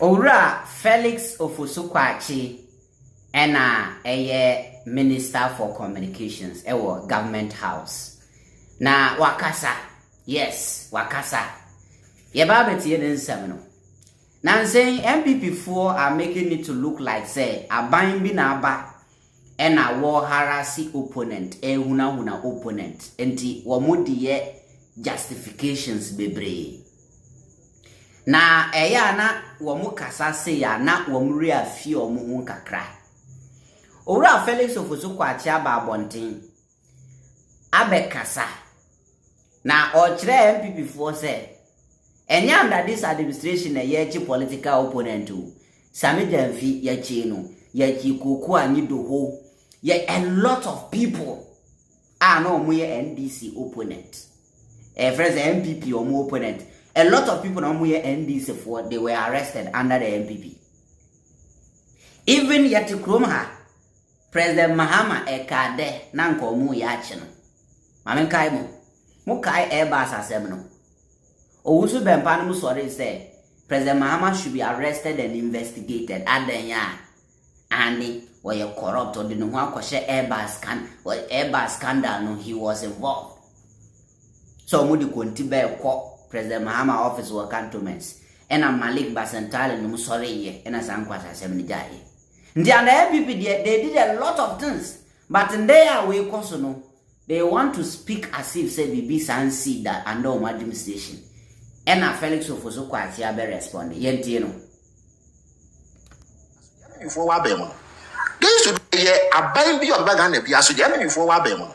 Owura Felix Ofosu Kwakye ena Minister for Communications ewo Government House. Na wakasa, yes, wakasa. Yeba betie den nsem no. Na saying MPP4 are making it to look like say aban bi na aba ena war harasi opponent, huna opponent. Enti womodiye justifications bebre. Na na womu kasa se ya na womu reafi omu hu kakra. Owura Felix Ofosu Kwakye aba abonten. Abe kasa. Na ochire MPP4 say enya under this administration ye political opponent o. Sami Jamfi ye chi no, ye chi koku anyi do ho. Ye a lot of people are no mu ye NDC opponent. Friends MPP or mu opponent. A lot of people no mu ye NDC for they were arrested under the MPP. Even yet Kromha President Mahama ekade na nko mu ya chi no. Mame kai mu kai Airbus asem no. Owusu bempa no sorry say President Mahama should be arrested and investigated adenya and were corrupt or didn't want to Airbus scandal no he was involved. So mudi kontibe ko President Mahama office were cantonments and Malik Basantale no sorry ye and as ankwasa asem ni jaye. Ndi and MPP they did a lot of things, but in their way also no they want to speak as if say BB Sansi that under administration. And Felix Ofosu Kwakye be respond. Yentie no. Before wa be mo. They used to do aban bi of Ghana bi aso dey before wa be mo.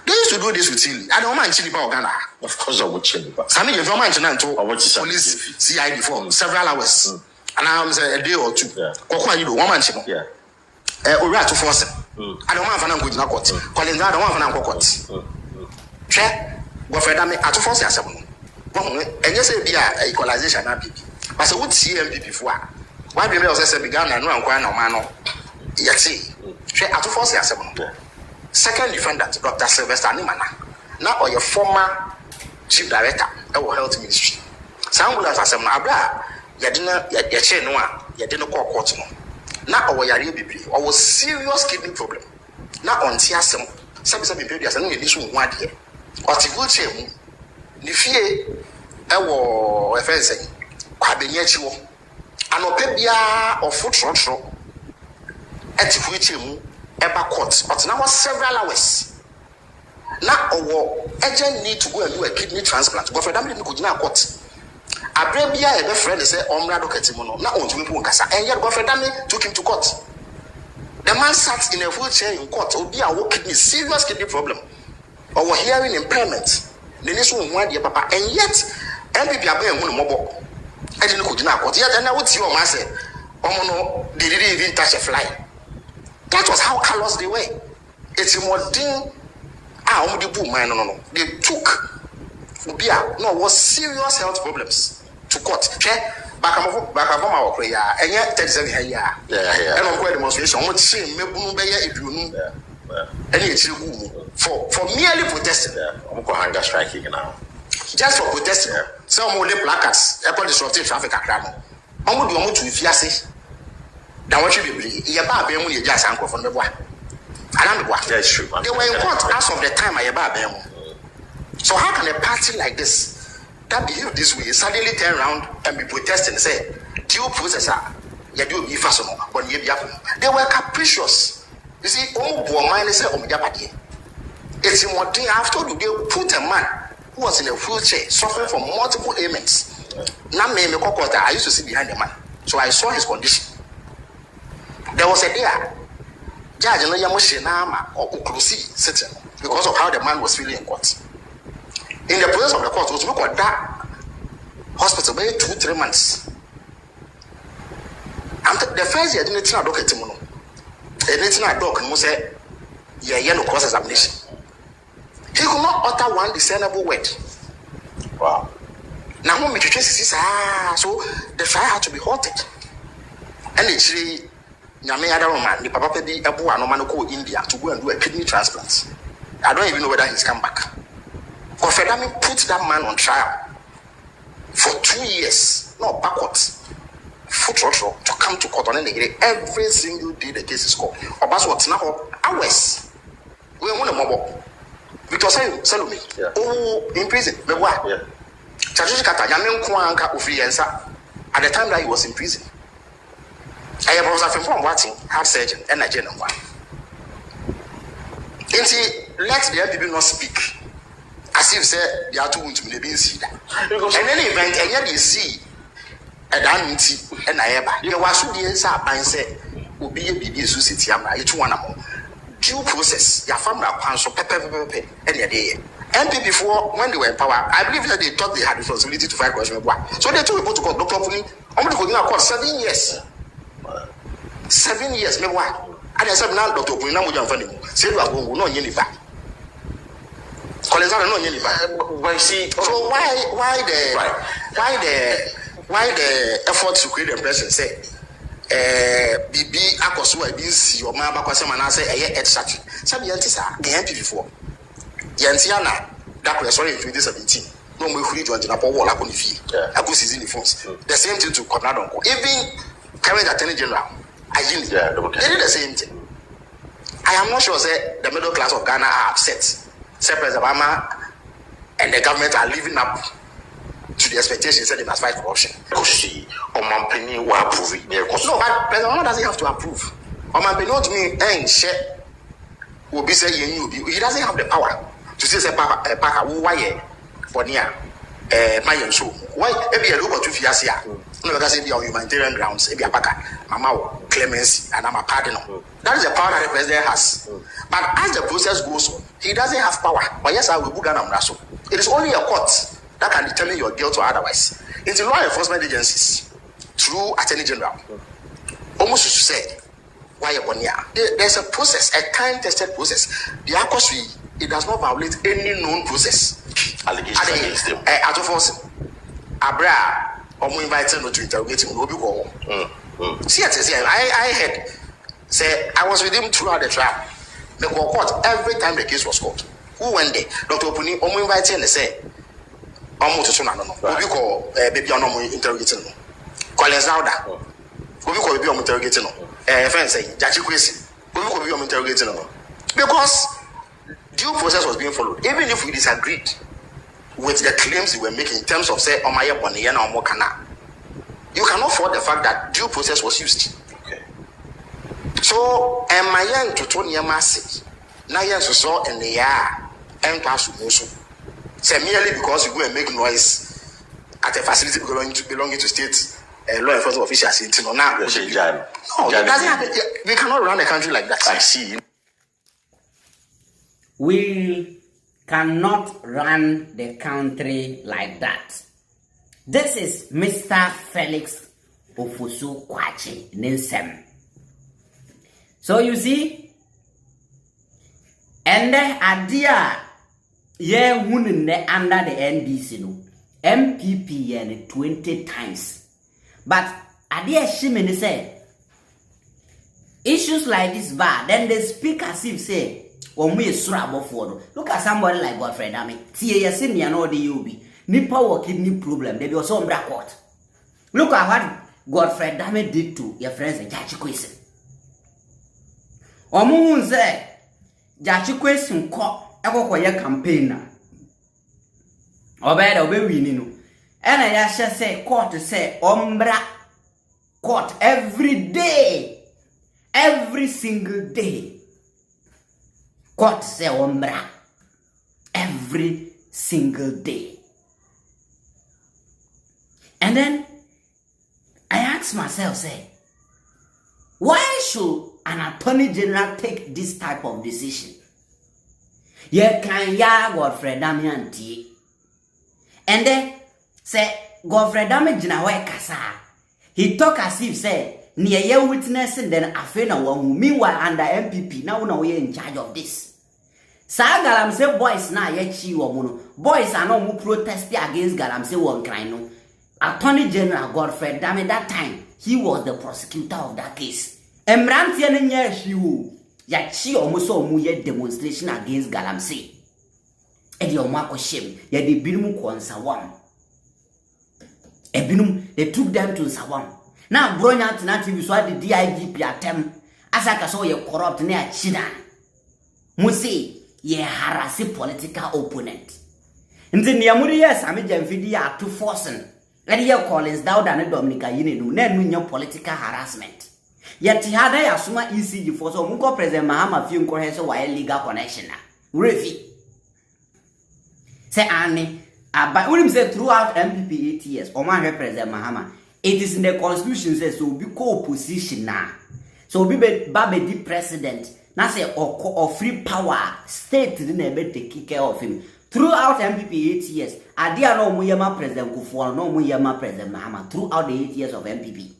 They used to do this with Chile. I don't mind Chile pa Ghana. Of course I would Chile. Sami you mind na nto police CID for several hours. And I'm say a day or two. Kokwa you do one man no. Yeah. Owura to force. I don't want to go to court. Calling I don't want to go court. Che Godfred Dame to force yourself. And you say be a equalization na people. But so what see MPP for? Why be me say began na no ankwa na man no. Yeti. She at force yourself. Second defendant Dr. Sylvester Nimana. Now or your former chief director of health ministry. Sambula asem na abra yadina yache no a yadina court no. Now or yare bibi or serious kidney problem. Now on ti asem. Sabi bibi asem no ni so ho ade. Or ti wheelchair mu. Ni fie ewo efense kwabenye chiwo anope bia ofotro eti wheelchair mu eba court but now several hours na owo agent need to go and do a kidney transplant Godfred Dame ni ko gina court abre bia e be friend say omra doctor mu no na ontumi pu nkasa and yet Godfred Dame took him to court. The man sat in a wheelchair in court obi a wo kidney serious kidney problem or hearing impairment. Neniso one dear papa, and yet MPP abe no mobo. I didn't go to court. Yet and I would see my say, oh no, they didn't even touch a fly. That was how callous they were. It's more thing. No. They took Ubia no was serious health problems to court. Back of my prayer, and yet 37 years. Yeah. And on demonstration, what say me if you know. Any for merely protesting. I'm going hunger striking now. Just for protesting. Some more placards, airport disrupting traffic at Ramo. I'm going to if you say. Now what you believe? You're about being when you just uncle from the boy. And that's true. They were in court as of the time I about them. So how can a party like this that behave this way suddenly turn around and be protesting and say, due processor, you do be fast but they were capricious. You see, it's in what they have told you. They put a man who was in a wheelchair, suffering from multiple ailments. I used to sit behind the man, so I saw his condition. There was a day, Judge or sitting because of how the man was feeling in court. In the presence of the court, was look at that hospital maybe 2-3 months. And the first year, I didn't know doctor Timono. Anything I doc and say, yeah, no cross examination. He could not utter one discernible word. Wow. Now, when we so the trial had to be halted. And it's really, Nyame the papa be a boy, no man go India to go and do a kidney transplant. I don't even know whether he's come back. Godfred Dame put that man on trial for 2 years, no backwards, to come to court on any every single day the case is called. Or that's what's now hours. We want a mobile. Victor Salome. Oh, in prison. But what? Chajuji Kata, Yamen Kwanka Ufriensa, at the time that he was in prison. I was from watching heart surgeon and a general one. And see, let the NPP not speak. As if say they are too to be seen. And any event, and yet you see a damnity and I ever. You was who the answer and say, will be a BB Society. I'm each one more. Due process, your family are so pepper and your day. NPP before, when they were in power, I believe that they thought they had responsibility to fight corruption. So they took people to court, Dr. Puni, only going to court 7 years. 7 years, maybe why? And I said, now, Dr. Puni, now we don't find him. Say, you are going to know any back. Colonel, no, any back. So why the effort to create the impression, say, BB Akosu, I BC, or Mabakwasamana say, a such. Some Yantisa, the MP before. Yantiana, that was sorry in 2017. No more free to enter wall up on the fee. I go see in the phones. The same thing to Conrado. Even current Attorney General, I did the same thing. I am not sure that the middle class of Ghana are upset. Say President Obama and the government are living up to the expectations that they must fight corruption. See, Omampeni will approve it. No, but President Obama doesn't have to approve. Omampeni not me and share will be saying you. He doesn't have the power to say Paka why for near my show. Why every a look to Fiasia? No, because if you are humanitarian grounds, if you are Paka, Mama clemency and I'm a pardon. That is the power that the president has. But as the process goes on, he doesn't have power. But yes, I will book an amraso. It is only a court that can determine your guilt or otherwise. It's law enforcement agencies through Attorney General. Almost to say, why a 1 year? There's a process, a time-tested process. The accuracy, it does not violate any known process. Allegations against him. At Ofosu, Abra, or invited to interrogate him, will be called. See, I heard, say, I was with him throughout the trial. The court, every time the case was called. Who went there? Dr. Opuni, invited and say, almost to Sonano, what we call baby on interrogating. Collins Lauda, what we call baby on interrogating. Friends say, Jachi Kwesi, what we call baby on interrogating. Because due process was being followed. Even if we disagreed with the claims we were making in terms of, say, Omaya Boniyana or Mokana, you cannot fault the fact that due process was used. Okay. So, my young to Tony Yamasi, Nayan saw in the year, and pass to say merely because you go and make noise at a facility belonging to state law enforcement officials in Tinona. No, it doesn't happen. We cannot run a country like that. I see. We cannot run the country like that. This is Mr. Felix Ofosu Kwakye Ninsem. So you see, and the idea, yeah, under the NDC, no, MPP and 20 times. But idea Shimini say, issues like this bad, then they speak as if say, when we struggle for look at somebody like Godfred Dame. See, you see me and all the UB. Ni power kidney problem. They be also black court. Look at what Godfred Dame did to your friends and Jachi Kwesi. Omu say Jachi Kwesi nko eko koye campaign na. Obeda obe wini no. Ena ya say court say ombra court every day. Every single day. Court say ombra every single day. And then I ask myself, say, why should an attorney general take this type of decision? Yeah, can ya Godfred Dame anti? And then say Godfred Dame jinawe kasa. He talk as if say near ye witness and then afena one. Meanwhile under MPP now we are in charge of this. Galamse boys na ye chi womuno. Boys are no mu protest against Galamse one crying no. Attorney General Godfred Dame that time he was the prosecutor of that case. Emrantie nenye hiu ya chi omuso mu ye demonstration against Galamse. Edi omako shem ye de binum ko nsawam. Ebinum they took them to Nsawam. na bronya tena TV so ade DIGP atem asaka so ye corrupt na achida musi ye harass political opponent nti ne amuri yes ame jamfidi ya to forcing ade ye Collins Dauda na Dominica yinenu na enu nya political harassment yet hada ya suma ECG for so munko President Mahama fi nko he so wa legal connection na refi say ani aba unim say throughout MPP 8 years o man President Mahama it is in the constitution says so be co-opposition na so be the president na say or free power state na be take care of him throughout MPP 8 years adia no mu yema President Kufuor no mu yema President Mahama throughout the 8 years of MPP.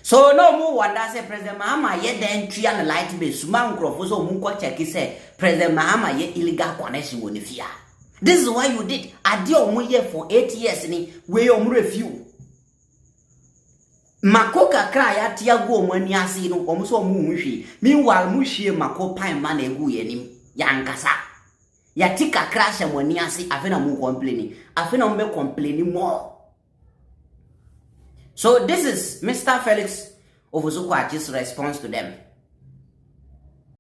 So no mu wanda say President Mahama ye the entry and light be suma nkrofo so mu ko check say President Mahama ye illegal connection woni fia. This is why you did adia omu ye for 8 years ni we omu review. Makoka kra ya tiago omu ani ase no omu so omu hwe. Meanwhile mu hwe mako pan man egu ye nim ya nkasa. Ya tika crash ya mwani ase afena mu complaining. Afena mbe complaining more. So this is Mr. Felix Ofosu Kwakye's response to them.